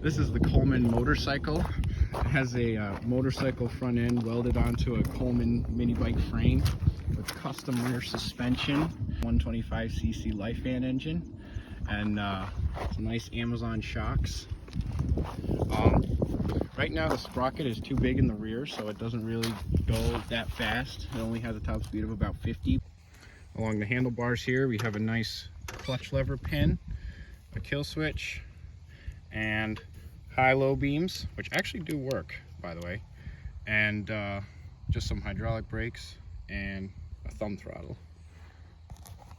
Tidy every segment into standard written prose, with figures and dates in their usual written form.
This is the Coleman motorcycle. It has a motorcycle front end welded onto a Coleman mini bike frame with custom rear suspension, 125cc life fan engine, and some nice Amazon shocks. Right now the sprocket is too big in the rear, so it doesn't really go that fast. It only has a top speed of about 50. Along the handlebars here we have a nice clutch lever pin, a kill switch, and high-low beams, which actually do work, by the way, and just some hydraulic brakes and a thumb throttle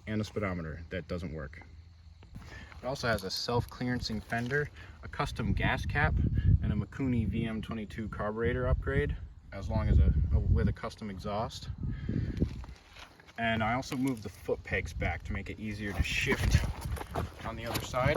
and a speedometer that doesn't work. It also has a self-clearancing fender, a custom gas cap, and a Mikuni VM22 carburetor upgrade, as long as with a custom exhaust. And I also moved the foot pegs back to make it easier to shift on the other side.